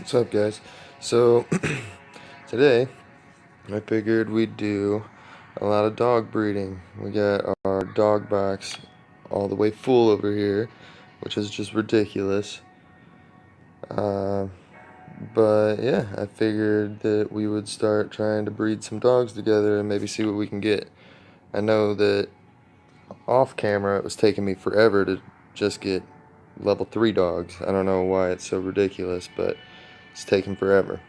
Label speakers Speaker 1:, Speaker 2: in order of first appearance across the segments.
Speaker 1: What's up, guys? So, today I figured we'd do a lot of dog breeding. We got our dog box all the way full over here, which is just ridiculous. Uh, but yeah, I figured that we would start trying to breed some dogs together and maybe see what we can get. I know that off camera it was taking me forever to just get level 3 dogs. I don't know why it's so ridiculous, but it's taking forever.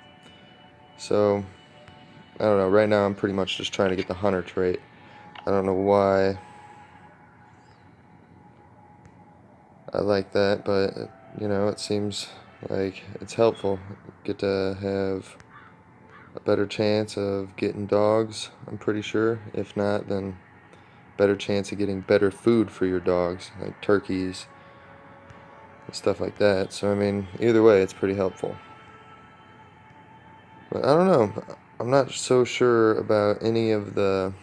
Speaker 1: So, I don't know, right now I'm pretty much just trying to get the hunter trait. I don't know why I like that, but it seems like it's helpful. Get to have a better chance of getting dogs, I'm pretty sure. If not, then better chance of getting better food for your dogs, like turkeys and stuff like that. So I mean, either way, it's pretty helpful. But I don't know, I'm not so sure about any of the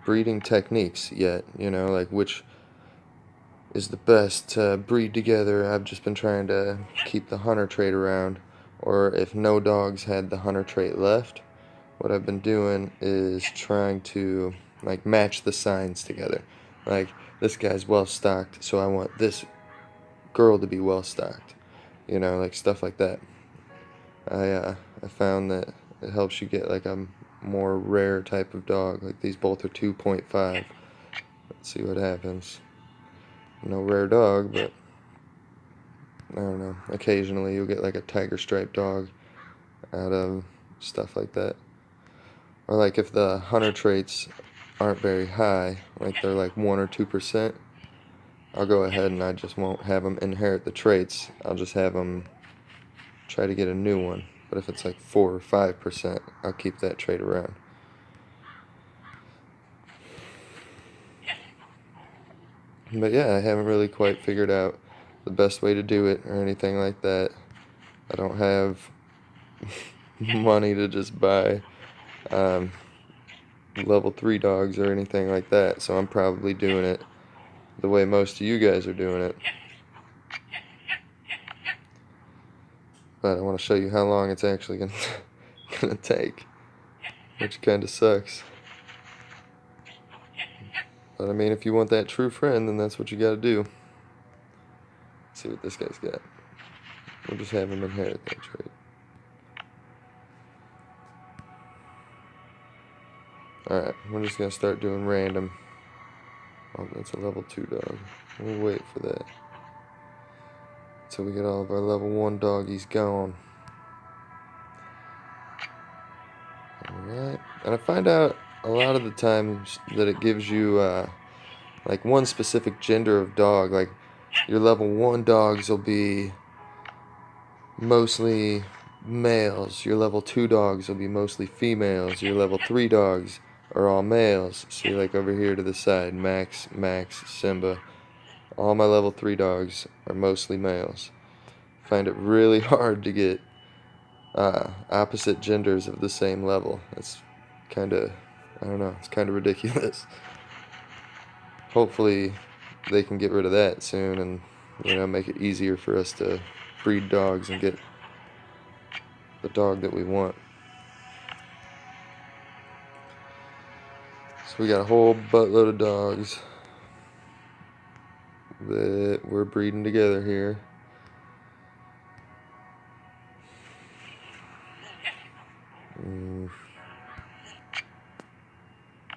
Speaker 1: breeding techniques yet, like which is the best to breed together. I've just been trying to keep the hunter trait around, or if no dogs had the hunter trait left, what I've been doing is trying to like match the signs together. Like, this guy's well stocked, so I want this girl to be well stocked, like stuff like that. I found that it helps you get like a more rare type of dog. Like, these both are 2.5. Let's see what happens. No rare dog, but I don't know, occasionally you'll get like a tiger stripe dog out of stuff like that. Or like if the hunter traits aren't very high, like they're like 1 or 2%, I'll go ahead and I just won't have them inherit the traits. I'll just have them try to get a new one. But if it's like 4 or 5%, I'll keep that trait around. But yeah, I haven't really quite figured out the best way to do it or anything like that. I don't have money to just buy level 3 dogs or anything like that, so I'm probably doing it the way most of you guys are doing it. But I want to show you how long it's actually gonna take, which kind of sucks. But I mean, if you want that true friend, then that's what you gotta do. Let's see what this guy's got. We'll just have him inherit that trait. Alright, we're just gonna start doing random. Oh, that's a level 2 dog. We'll wait for that. Until we get all of our level 1 doggies gone. Alright, and I find out a lot of the times that it gives you like one specific gender of dog. Like, your level 1 dogs will be mostly males, your level 2 dogs will be mostly females, your level 3 dogs are all males. See, like over here to the side, Max, Simba, all my level 3 dogs are mostly males. I find it really hard to get opposite genders of the same level. It's kind of, I don't know, it's kind of ridiculous. Hopefully they can get rid of that soon and make it easier for us to breed dogs and get the dog that we want. So we got a whole buttload of dogs that we're breeding together here.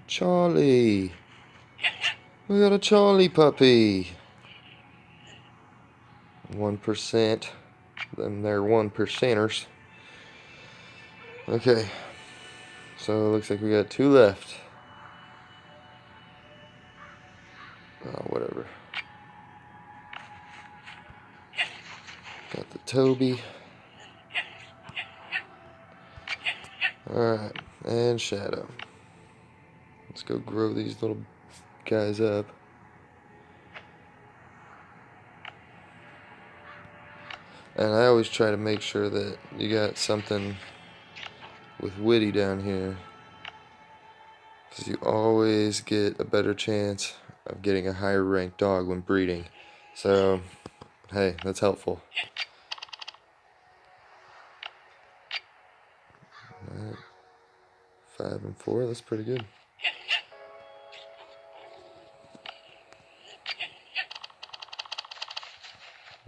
Speaker 1: Charlie! We got a Charlie puppy! 1%. Them they're 1%ers. Okay. So it looks like we got 2 left. Oh, whatever. Got the Toby. Alright, and Shadow. Let's go grow these little guys up. And I always try to make sure that you got something with Witty down here, because you always get a better chance of getting a higher ranked dog when breeding. So, hey, that's helpful. 5 and 4. That's pretty good.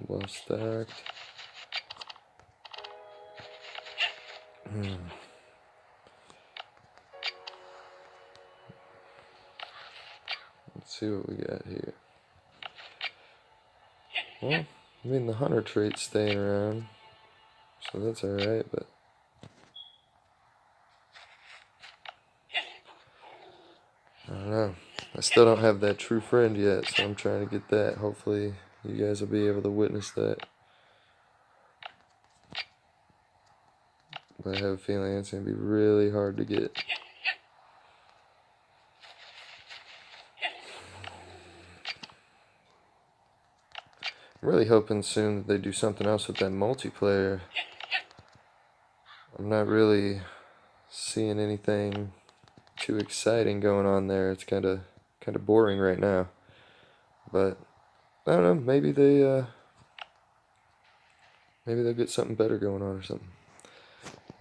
Speaker 1: Well stacked. Let's see what we got here. Well, I mean, the hunter trait's staying around, so that's alright, but I don't know. I still don't have that true friend yet, so I'm trying to get that. Hopefully, you guys will be able to witness that. But I have a feeling it's going to be really hard to get. I'm really hoping soon that they do something else with that multiplayer. I'm not really seeing anything too exciting going on there. It's kind of boring right now. But I don't know. Maybe they'll get something better going on or something.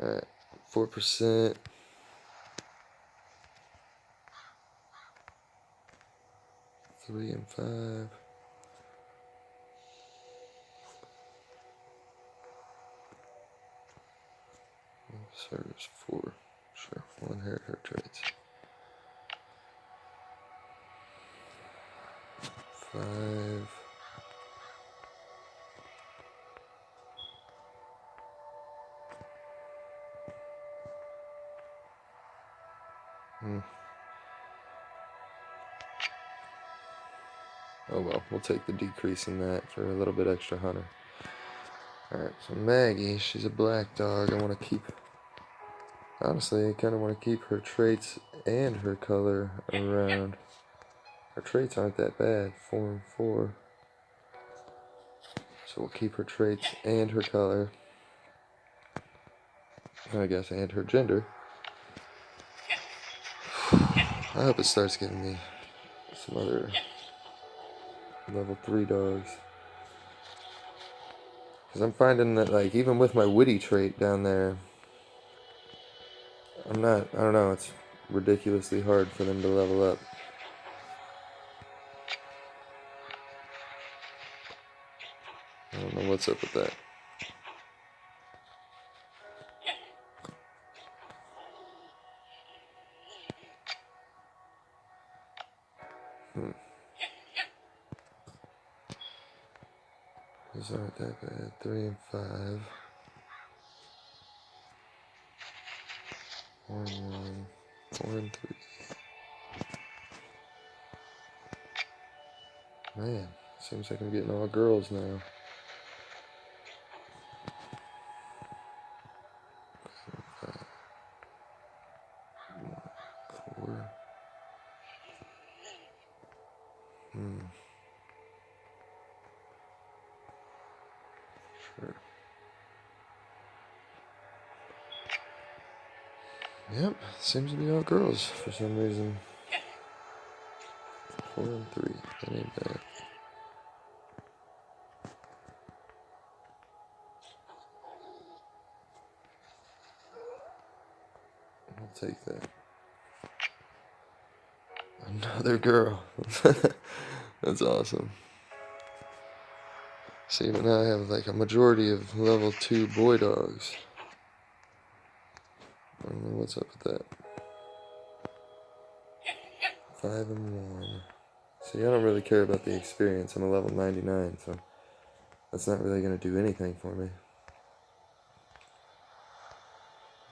Speaker 1: All right, 4%. Three and 5. Serves 4. Sure, we'll inherit her traits. 5. Oh well, we'll take the decrease in that for a little bit extra hunter. Alright, so Maggie, she's a black dog. I want to keep... Honestly, I kind of want to keep her traits and her color around. Her traits aren't that bad, 4 and 4. So we'll keep her traits and her color. I guess, and her gender. I hope it starts giving me some other level 3 dogs. Because I'm finding that, like, even with my witty trait down there, I don't know, it's ridiculously hard for them to level up. I don't know what's up with that. These aren't that bad. 3 and 5. 4 and 1. 4 and 3. Man, seems like I'm getting all girls now. 4. Sure. Yep, seems to be all girls for some reason. 4 and 3. That ain't bad. I'll take that. Another girl. That's awesome. See, but now I have like a majority of level 2 boy dogs. I don't know what's up with that. 5 and 1. See, I don't really care about the experience. I'm a level 99, so that's not really going to do anything for me.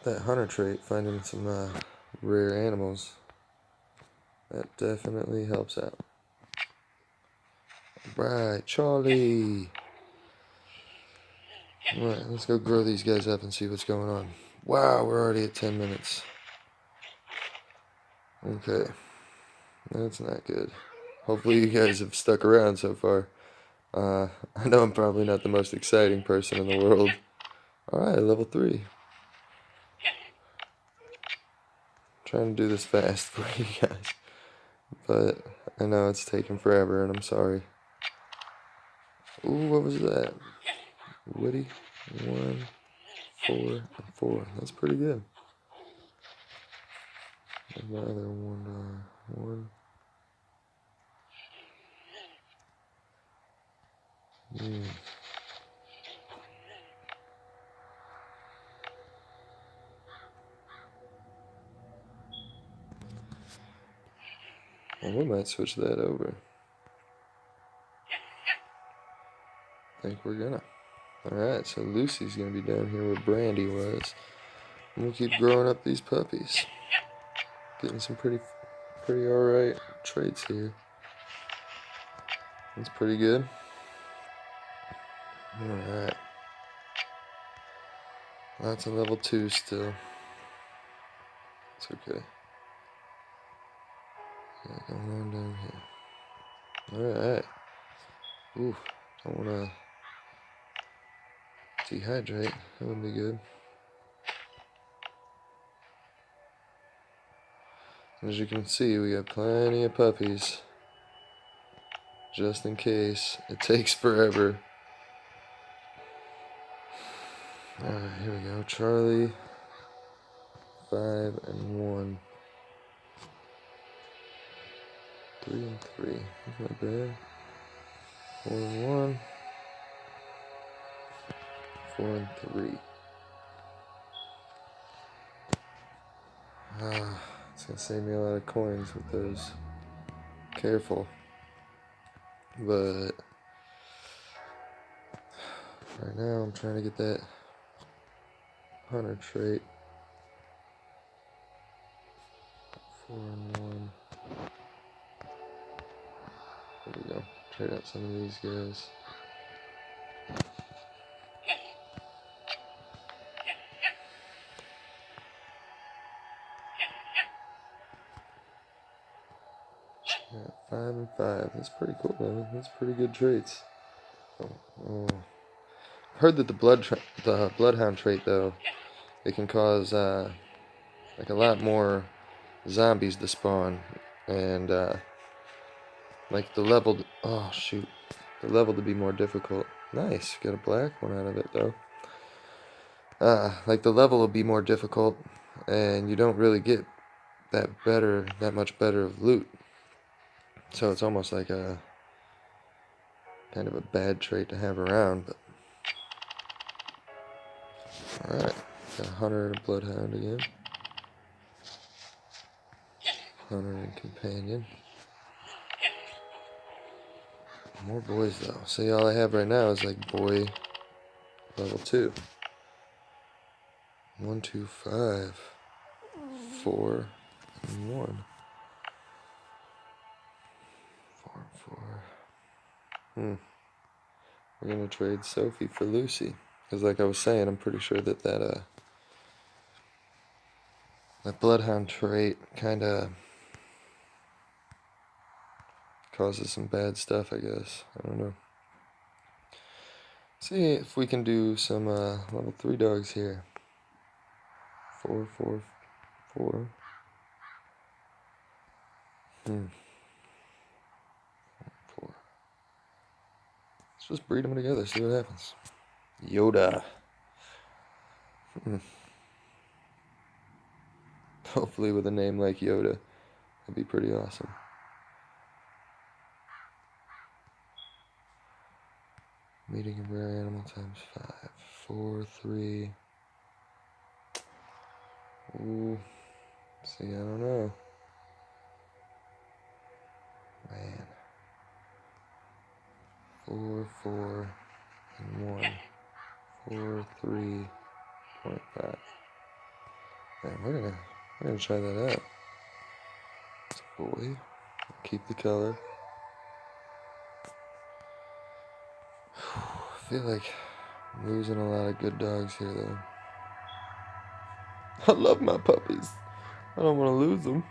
Speaker 1: That hunter trait, finding some rare animals, that definitely helps out. Right, Charlie! Alright, let's go grow these guys up and see what's going on. Wow, we're already at 10 minutes. Okay, that's not good. Hopefully you guys have stuck around so far. I know I'm probably not the most exciting person in the world. Alright, level 3. Trying to do this fast for you guys. But I know it's taking forever and I'm sorry. Ooh, what was that? Witty. 1, 4, and 4. That's pretty good. Another one. Well, we might switch that over. I think we're gonna. Alright, so Lucy's gonna be down here where Brandy was. I'm gonna keep growing up these puppies. Getting some pretty alright traits here. That's pretty good. Alright. Lots of level 2 still. It's okay. Yeah, going on down here. Alright. Ooh, don't wanna dehydrate. That would be good. As you can see, we got plenty of puppies. Just in case it takes forever. Alright, here we go. Charlie, 5 and 1. 3 and 3. That's not bad. 4 and 1. 4 and 3. It's gonna save me a lot of coins with those. Careful. But right now I'm trying to get that hunter trait. 4 and 1. There we go. Trade out some of these guys. Yeah, 5 and 5. That's pretty cool, though. That's pretty good traits. Oh. Heard that the bloodhound trait, though, it can cause like a lot more zombies to spawn, and like the level. Oh shoot, the level to be more difficult. Nice, got a black one out of it though. Like the level will be more difficult, and you don't really get that much better of loot. So it's almost like a kind of a bad trait to have around. But all right, got a hunter and a bloodhound again. Hunter and companion. More boys though. See, all I have right now is like boy level 2. 1, 2, 5, 4, and 1. 4 and 4. We're gonna trade Sophie for Lucy, because like I was saying, I'm pretty sure that that bloodhound trait kind of causes some bad stuff, I guess. I don't know. See if we can do some level 3 dogs here. 4, 4, 4. 4. Let's just breed them together, see what happens. Yoda. Hopefully with a name like Yoda. That'd be pretty awesome. Meeting a rare animal times 5. 4, 3. Ooh. See, I don't know. Man. 4, 4, and 1. 4, 3.5. Man, we're gonna try that out. It's a boy. Keep the color. I feel like I'm losing a lot of good dogs here, though. I love my puppies. I don't want to lose them.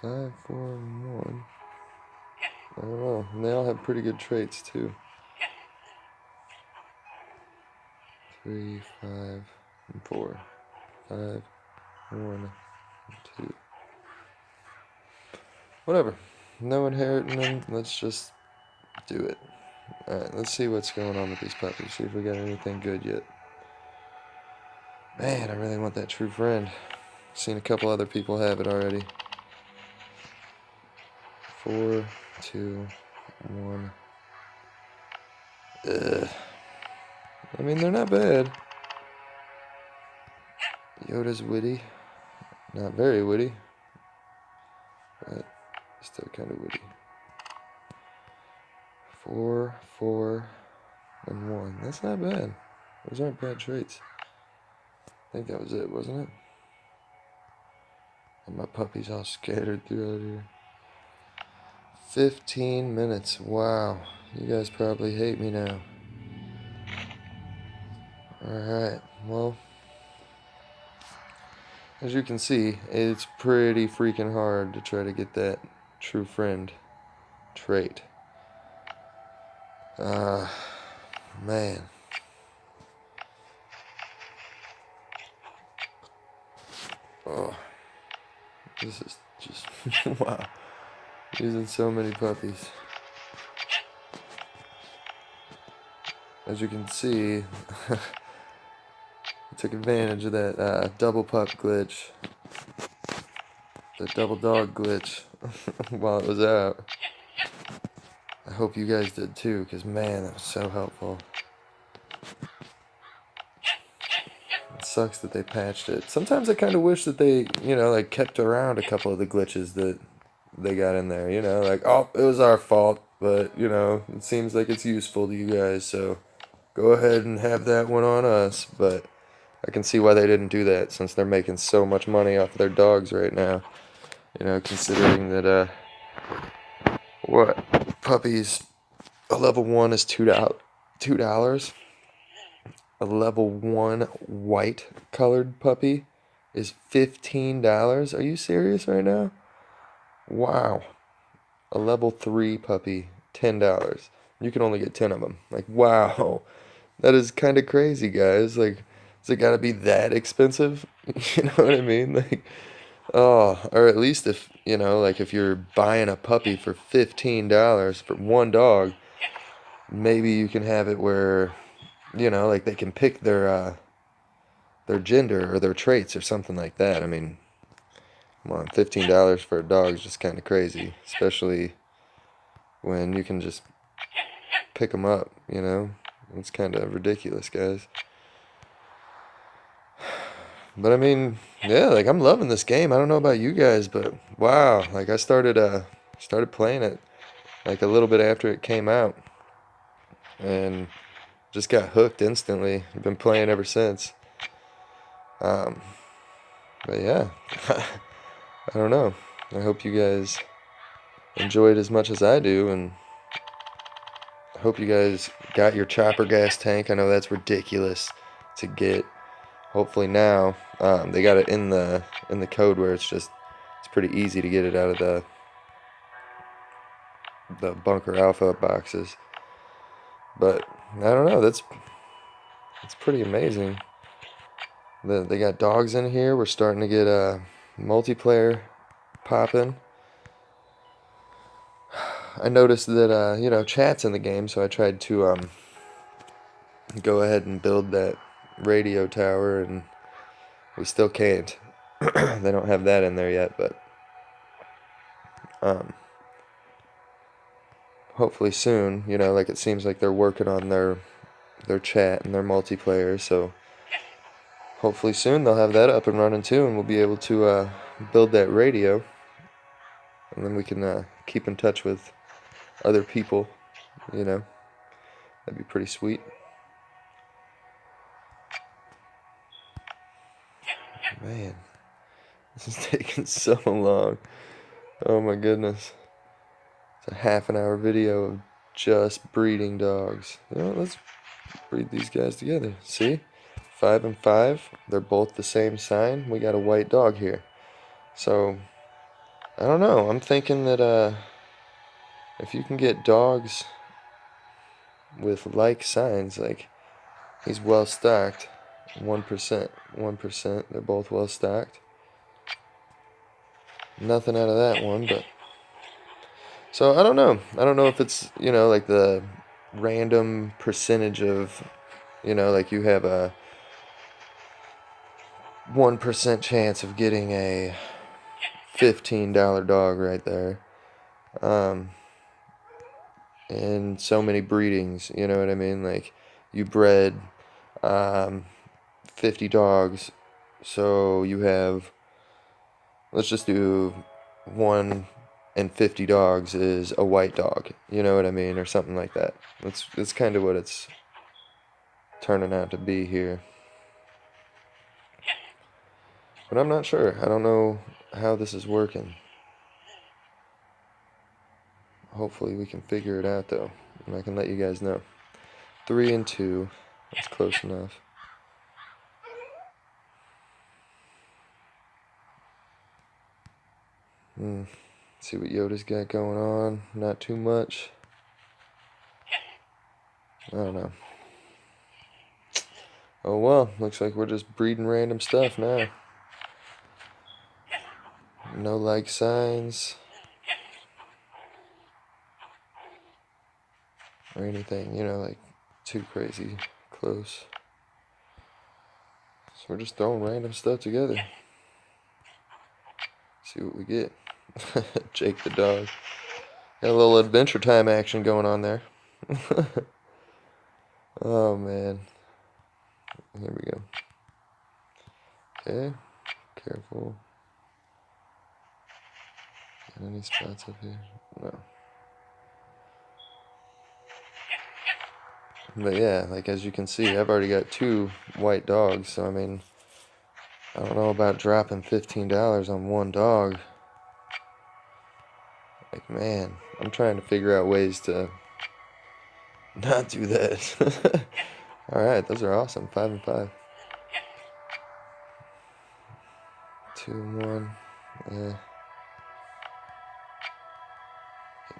Speaker 1: 5, 4, and 1. I don't know. And they all have pretty good traits, too. 3, 5, and 4. 5, 1, and 2. Whatever. No inheriting them. Let's just do it. Alright, let's see what's going on with these puppies. See if we got anything good yet. Man, I really want that true friend. Seen a couple other people have it already. 4, 2, 1. Ugh. I mean, they're not bad. Yoda's witty. Not very witty, but still kind of witty. 4, 4, and 1. That's not bad. Those aren't bad traits. I think that was it, wasn't it? And my puppy's all scattered throughout here. 15 minutes. Wow. You guys probably hate me now. Alright, well, as you can see, it's pretty freaking hard to try to get that true friend trait. Man. Oh, this is just, wow. Using so many puppies. As you can see, I took advantage of that double pup glitch. The double dog glitch while it was out. I hope you guys did too, because man, that was so helpful. It sucks that they patched it. Sometimes I kind of wish that they, like kept around a couple of the glitches that they got in there, like, oh, it was our fault, but, it seems like it's useful to you guys, so go ahead and have that one on us. But I can see why they didn't do that, since they're making so much money off of their dogs right now. Considering that, what, puppies, a level 1 is $2. A level 1 white colored puppy is $15. Are you serious right now? Wow. A level 3 puppy, $10. You can only get 10 of them. Like, wow. That is kind of crazy, guys. Like, does it gotta be that expensive? You know what I mean? Like, oh, or at least if, like if you're buying a puppy for $15 for one dog, maybe you can have it where, like they can pick their gender or their traits or something like that. I mean, come on, $15 for a dog is just kind of crazy, especially when you can just pick them up, It's kind of ridiculous, guys. But I mean, yeah, like I'm loving this game. I don't know about you guys, but wow, like I started playing it like a little bit after it came out and just got hooked instantly. I've been playing ever since. Um, but yeah, I don't know. I hope you guys enjoyed as much as I do, and I hope you guys got your chopper gas tank. I know that's ridiculous to get. Hopefully now they got it in the code where it's pretty easy to get it out of the Bunker Alpha boxes. But I don't know. It's pretty amazing. They got dogs in here. We're starting to get multiplayer popping. I noticed that chat's in the game, so I tried to go ahead and build that radio tower, and we still can't. They don't have that in there yet, but hopefully soon. Like it seems like they're working on their chat and their multiplayer, so hopefully soon they'll have that up and running too, and we'll be able to build that radio, and then we can keep in touch with other people. That'd be pretty sweet. Man, this is taking so long. Oh my goodness. It's a half an hour video of just breeding dogs. Let's breed these guys together. See? 5 and 5. They're both the same sign. We got a white dog here. So, I don't know. I'm thinking that if you can get dogs with like signs, like he's well stocked, 1%, 1%. They're both well stocked. Nothing out of that one, but so I don't know. I don't know if it's like the random percentage of like you have 1% chance of getting a $15 dog right there. And so many breedings, you know what I mean? Like, you bred 50 dogs, so you have, let's just do 1 and 50 dogs is a white dog, you know what I mean? Or something like that. That's kind of what it's turning out to be here. But I'm not sure. I don't know how this is working. Hopefully we can figure it out, though, and I can let you guys know. 3 and 2. That's close enough. See what Yoda's got going on. Not too much. I don't know. Oh well, looks like we're just breeding random stuff now. No like signs or anything, you know, like too crazy close. So we're just throwing random stuff together. See what we get. Jake the dog. Got a little Adventure Time action going on there. Oh man. Here we go. Okay. Careful. Got any spots up here? No. But yeah, like as you can see, I've already got 2 white dogs, so I mean, I don't know about dropping $15 on 1 dog. Like, man, I'm trying to figure out ways to not do that. Alright, those are awesome. 5 and 5. 2 and 1. Yeah.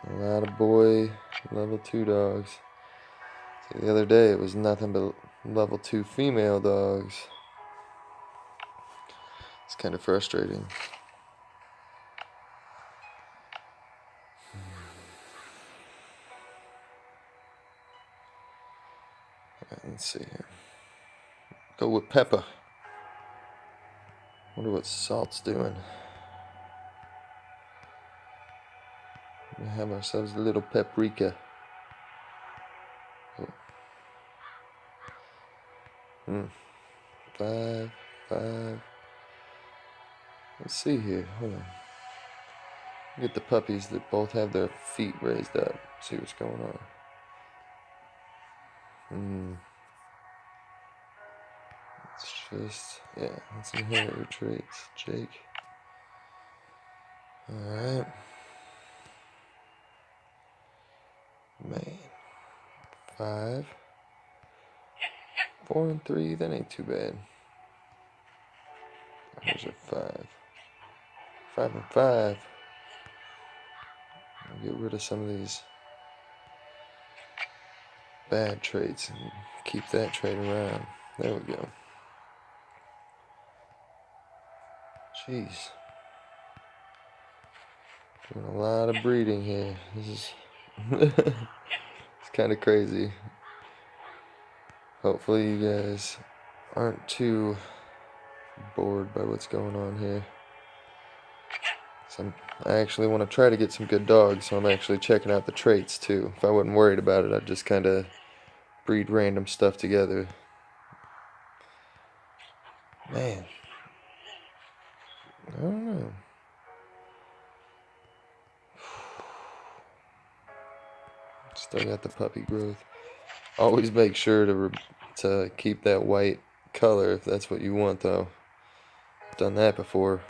Speaker 1: Getting a lot of boy level 2 dogs. See, the other day it was nothing but level 2 female dogs. It's kind of frustrating. Alright, let's see here. Go with Peppa. Wonder what Salt's doing. We have ourselves a little paprika. Oh. 5, 5. Let's see here. Hold on. Get the puppies that both have their feet raised up. See what's going on. It's just, yeah, let's inherit your traits, Jake. Alright. Man. 5. 4 and 3, that ain't too bad. Here's a 5. 5 and 5. I'll get rid of some of these bad traits and keep that trait around. There we go. Jeez. Doing a lot of breeding here. This is it's kind of crazy. Hopefully you guys aren't too bored by what's going on here. So I actually want to try to get some good dogs, so I'm actually checking out the traits too. If I wasn't worried about it, I'd just kind of breed random stuff together. Man, I don't know. Still got the puppy growth. Always make sure to keep that white color if that's what you want, though. Done that before.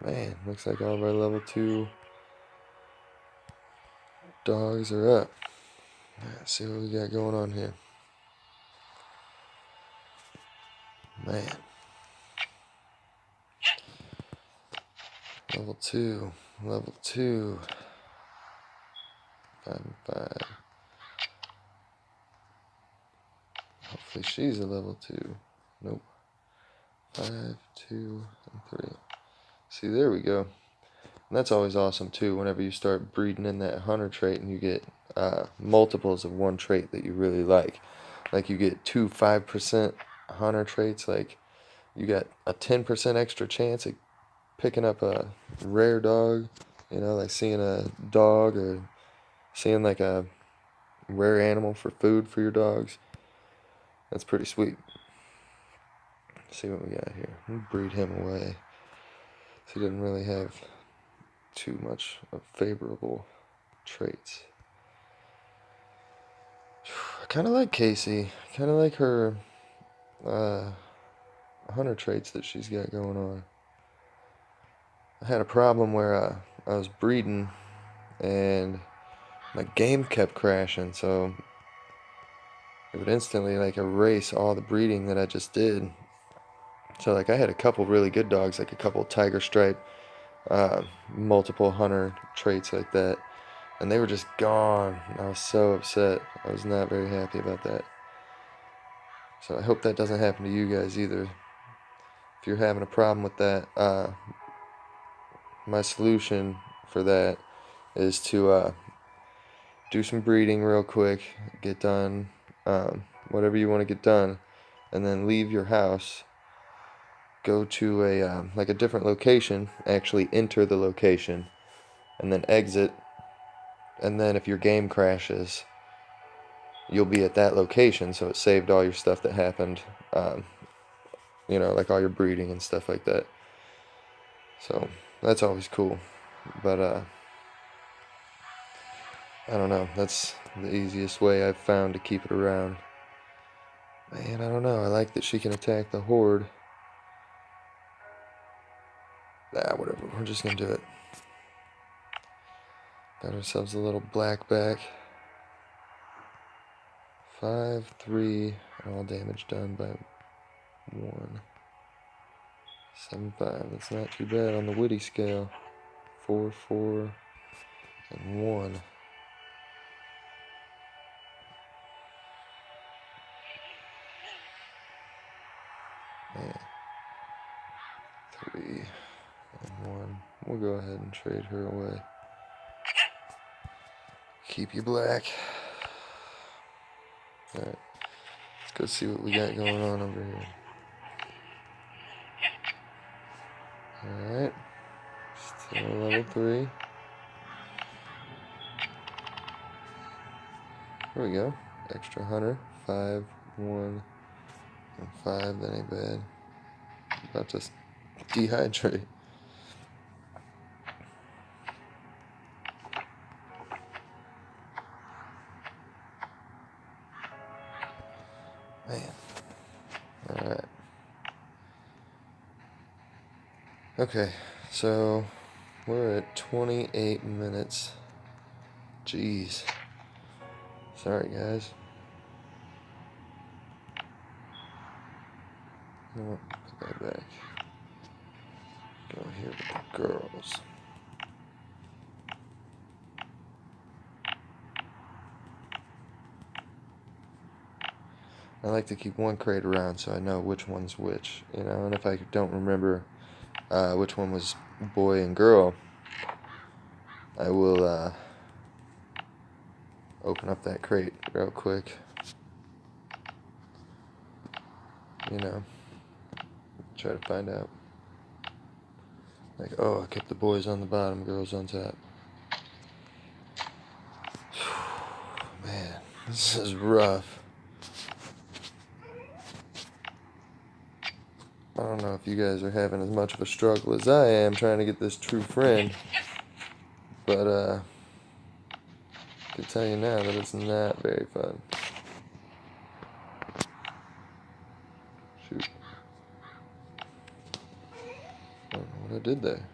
Speaker 1: Man, looks like all of our level 2 dogs are up. Let's see what we got going on here. Man. Level 2. Level 2. 5 and 5. Hopefully she's a level 2. Nope. 5, 2, and 3. See, there we go. And that's always awesome too, whenever you start breeding in that hunter trait and you get multiples of one trait that you really like. Like you get 2 5% hunter traits, like you got a 10% extra chance of picking up a rare dog, you know, like seeing a dog or seeing like a rare animal for food for your dogs. That's pretty sweet. Let's see what we got here. We'll breed him away. So he didn't really have too much of favorable traits. I kind of like Casey. Kind of like her hunter traits that she's got going on. I had a problem where I was breeding and my game kept crashing, so it would instantly like erase all the breeding that I just did. So like I had a couple really good dogs, like a couple tiger stripe, multiple hunter traits like that, and they were just gone. I was so upset. I was not very happy about that. So I hope that doesn't happen to you guys either. If you're having a problem with that, my solution for that is to do some breeding real quick, get done whatever you want to get done, and then leave your house, go to a like a different location, actually enter the location, and then exit, and then if your game crashes, you'll be at that location, so it saved all your stuff that happened, you know, like all your breeding and stuff like that. So that's always cool. But I don't know, that's the easiest way I've found to keep it around. Man, I don't know, I like that she can attack the horde. Whatever, we're just gonna do it. Got ourselves a little black back. 5-3, all damage done by 1. 7-5, that's not too bad on the witty scale. 4-4 and 1. Man. 3 and 1. We'll go ahead and trade her away. Keep you black. Alright, let's go see what we got going on over here. Alright, still level 3. There we go. Extra hunter. 5, 1, and 5. That ain't bad. About to dehydrate. Man. Alright. Okay, so we're at 28 minutes. Jeez. Sorry, guys. You know what? Put that back. Go here with the girls. I like to keep one crate around so I know which one's which, you know, and if I don't remember which one was boy and girl, I will open up that crate real quick, you know, try to find out. Like, oh, I kept the boys on the bottom, girls on top. Man, this is rough. I don't know if you guys are having as much of a struggle as I am trying to get this true friend, but I can tell you now that it's not very fun. Shoot. I don't know what I did there.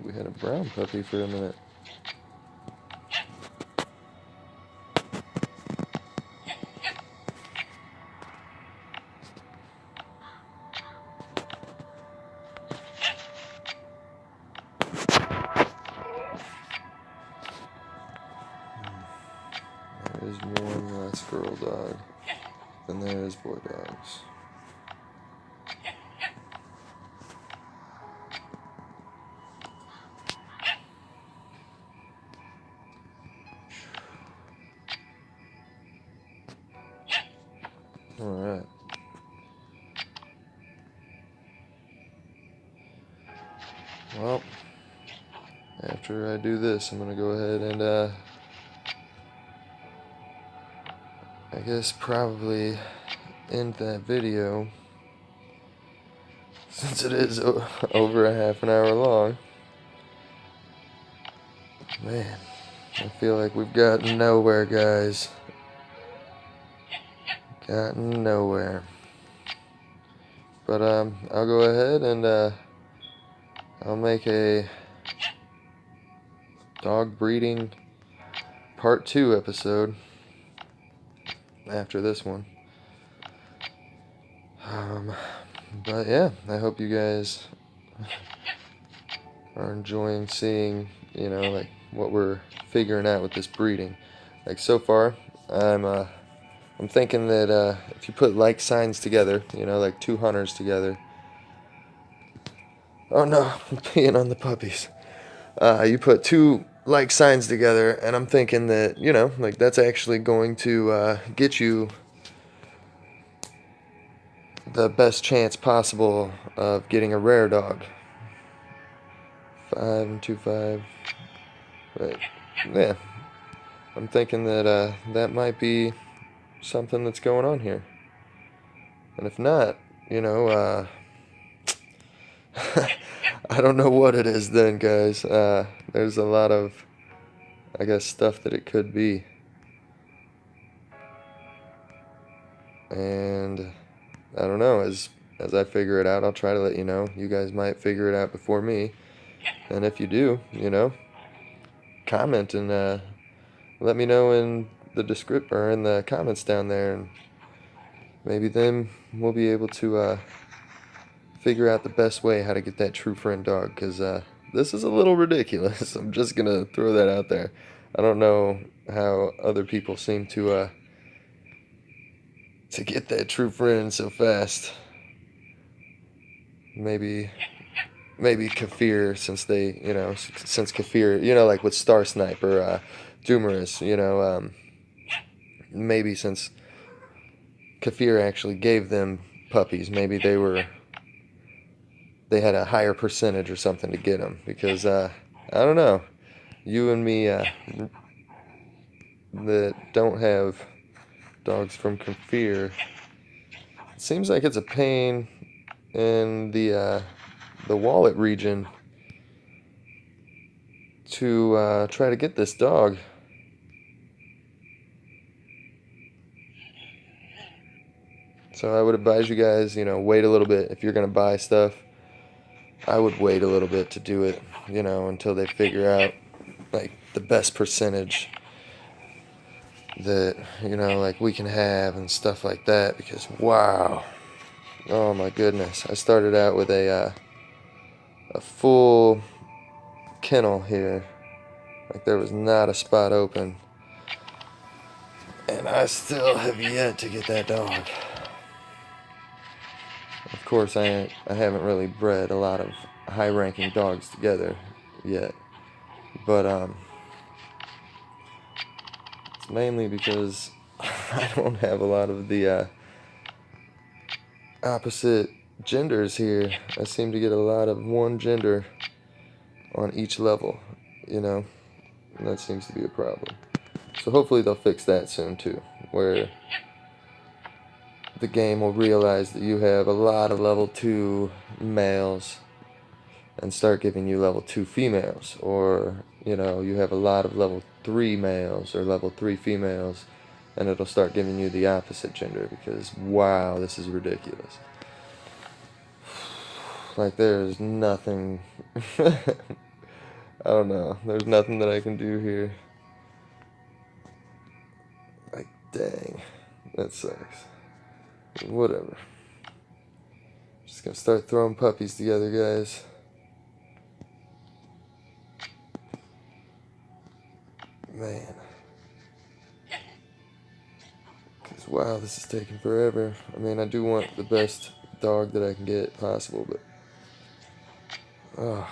Speaker 1: We had a brown puppy for a minute. There's one less girl dog, and there's boy dogs. Alright. Well, after I do this, I'm gonna go ahead and I guess probably end that video, since it is over a half an hour long. Man, I feel like we've gotten nowhere, guys. Gotten nowhere. But I'll go ahead and I'll make a dog breeding part 2 episode after this one. But yeah, I hope you guys are enjoying seeing, you know, like what we're figuring out with this breeding. Like so far, I'm thinking that if you put like signs together, you know, like two hunters together. Oh no, I'm peeing on the puppies. You put two like signs together, and I'm thinking that, you know, like that's actually going to get you the best chance possible of getting a rare dog. 5 and 2 5. Right. Yeah. I'm thinking that that might be something that's going on here. And if not, you know, I don't know what it is then, guys. There's a lot of, I guess, stuff that it could be. And I don't know, as I figure it out, I'll try to let you know. You guys might figure it out before me. And if you do, you know, comment and let me know in the description or in the comments down there, and maybe then we'll be able to figure out the best way how to get that true friend dog, because this is a little ridiculous. I'm just gonna throw that out there. I don't know how other people seem to get that true friend so fast. Maybe Kafir, since they, you know, since Kafir, you know, like with Star Sniper, Doomerus, you know, maybe since Kafir actually gave them puppies, maybe they had a higher percentage or something to get them, because I don't know, you and me that don't have dogs from Kafir, it seems like it's a pain in the wallet region to try to get this dog. So I would advise you guys, you know, wait a little bit. If you're going to buy stuff, I would wait a little bit to do it, you know, until they figure out, like, the best percentage that, you know, like, we can have and stuff like that, because, wow, oh my goodness. I started out with a full kennel here. Like, there was not a spot open. And I still have yet to get that dog. Of course, I haven't really bred a lot of high-ranking dogs together yet, but it's mainly because I don't have a lot of the opposite genders here. I seem to get a lot of one gender on each level, you know, and that seems to be a problem. So hopefully they'll fix that soon too, where the game will realize that you have a lot of level 2 males and start giving you level 2 females, or, you know, you have a lot of level 3 males or level 3 females, and it'll start giving you the opposite gender, because, wow, this is ridiculous. Like, there's nothing, I don't know, there's nothing that I can do here. Like, dang, that sucks. Whatever. Just gonna start throwing puppies together, guys. Man. Because, wow, this is taking forever. I mean, I do want the best dog that I can get possible, but, oh,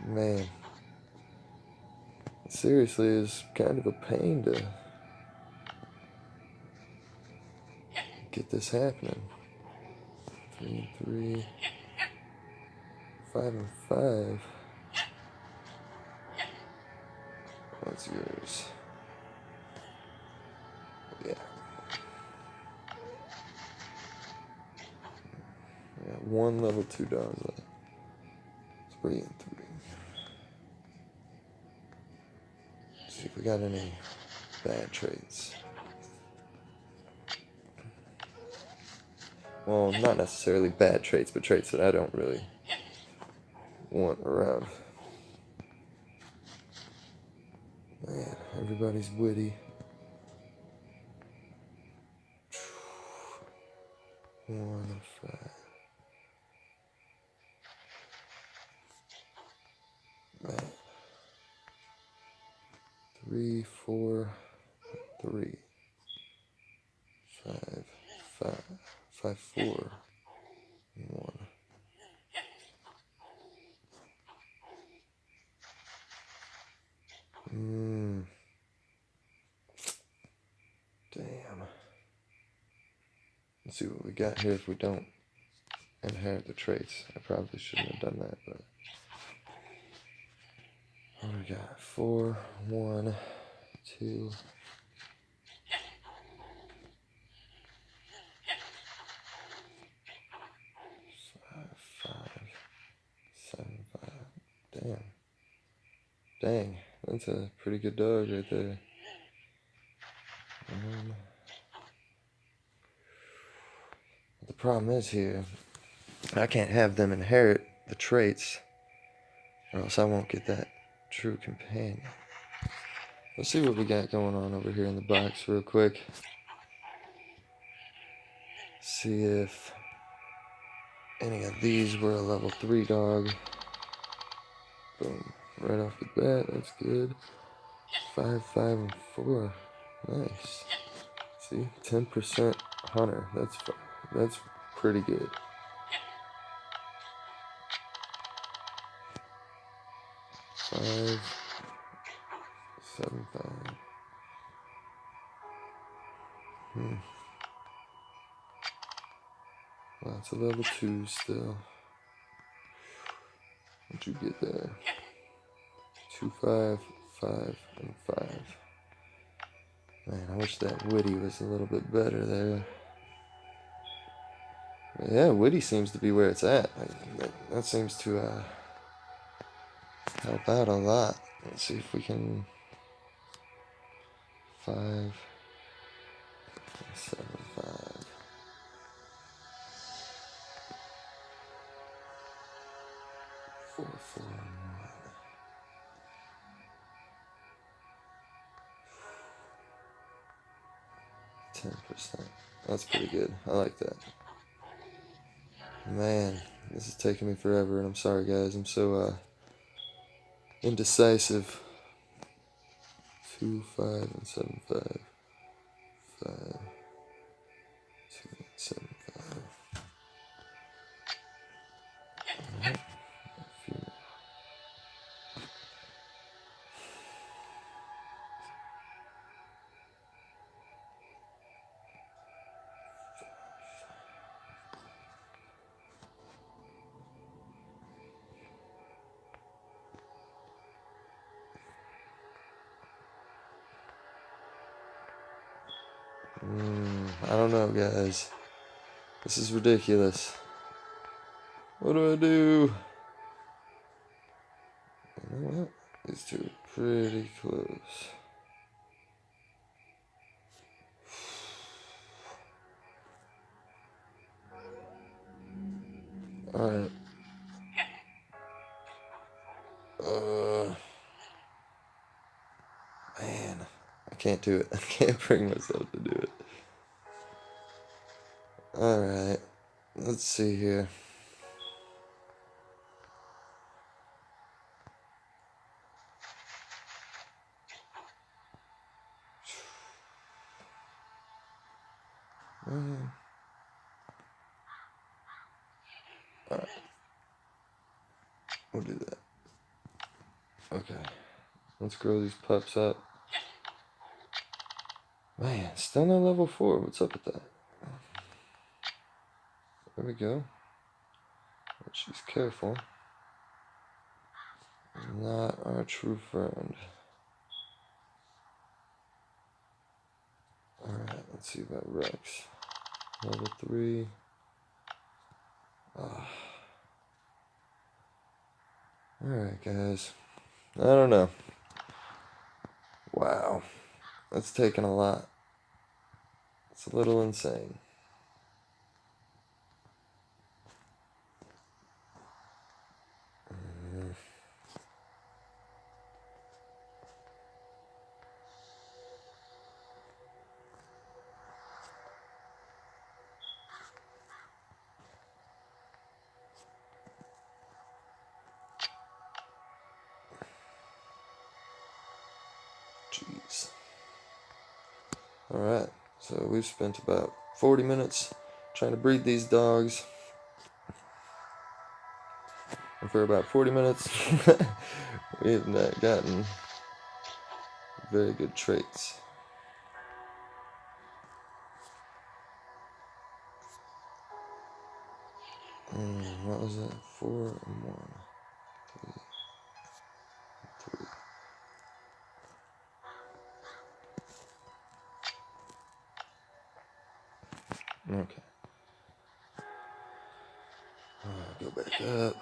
Speaker 1: man. It seriously is kind of a pain get this happening. 3 and 3. 5 and 5. What's yours? Yeah. Yeah, one level 2 dog left. 3 and 3. Let's see if we got any bad traits. Well, not necessarily bad traits, but traits that I don't really want around. Man, everybody's witty. 1 5. Man. 3 4 3 5 5 5 4 1. Damn. Let's see what we got here if we don't inherit the traits. I probably shouldn't have done that, but what do we got? 4 1 2 5 7 5. Damn. Dang, that's a pretty good dog right there. The problem is here, I can't have them inherit the traits, or else I won't get that true companion. Let's see what we got going on over here in the box real quick. See if any of these were a level 3 dog. Boom. Right off the bat, that's good. 5 5 and 4. Nice. See, 10% hunter. That's pretty good. 5 7 5. Lots of level 2 still. What'd you get there? 2 5 5 and 5. Man, I wish that Witty was a little bit better there. But yeah, Witty seems to be where it's at. That seems to help out a lot. Let's see if we can. 5 7 5. 4 4 1. 10%. That's pretty good. I like that. Man, this is taking me forever, and I'm sorry, guys. I'm so indecisive. 2 5 and 7 5. 5 2 7 5. Alright. A few more. I don't know, guys. This is ridiculous. What do I do? You know what? These two are pretty close. Alright. Man, I can't do it. I can't bring myself to do it. Alright. Let's see here. Alright. We'll do that. Okay. Let's grow these pups up. Man, still no level 4. What's up with that? we go. But she's careful. Not our true friend. Alright, let's see about Rex. Level 3. Alright, guys. I don't know. Wow. That's taking a lot. It's a little insane. Jeez. Alright, so we've spent about 40 minutes trying to breed these dogs. And for about 40 minutes, we have not gotten very good traits. What was that? 4 and 1. 3. Okay. Go back up.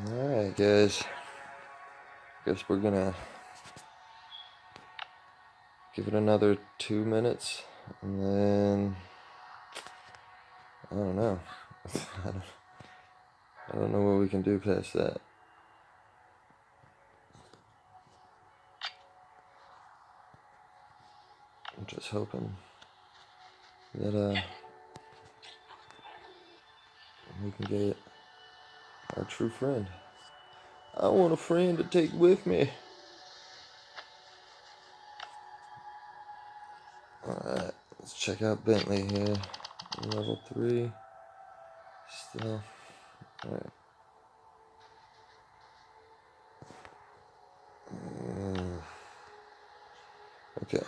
Speaker 1: Alright, guys. Guess we're gonna give it another 2 minutes, and then I don't know. I don't know what we can do past that. I'm just hoping that we can get our true friend. I want a friend to take with me. Alright, let's check out Bentley here. Level 3. Still. Alright. Okay.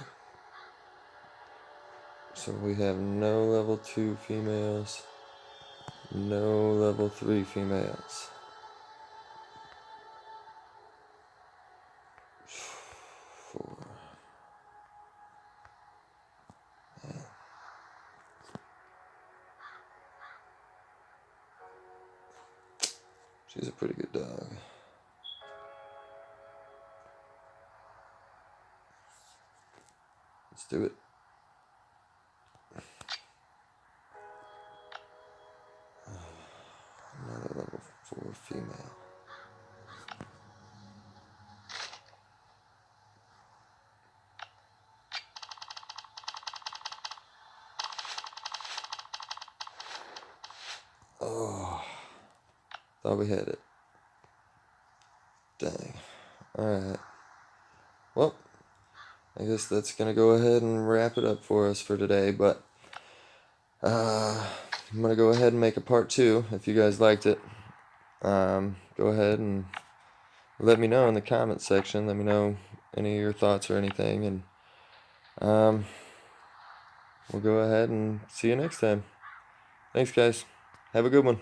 Speaker 1: So we have no level 2 females. No level 3 females. 4. Man. She's a pretty good dog. Let's do it. Another level 4 female. Oh, thought we had it. Dang. Alright. Well, I guess that's gonna go ahead and wrap it up for us for today, but I'm gonna go ahead and make a part 2 if you guys liked it. Go ahead and let me know in the comment section. Let me know any of your thoughts or anything, and we'll go ahead and see you next time. Thanks, guys. Have a good one.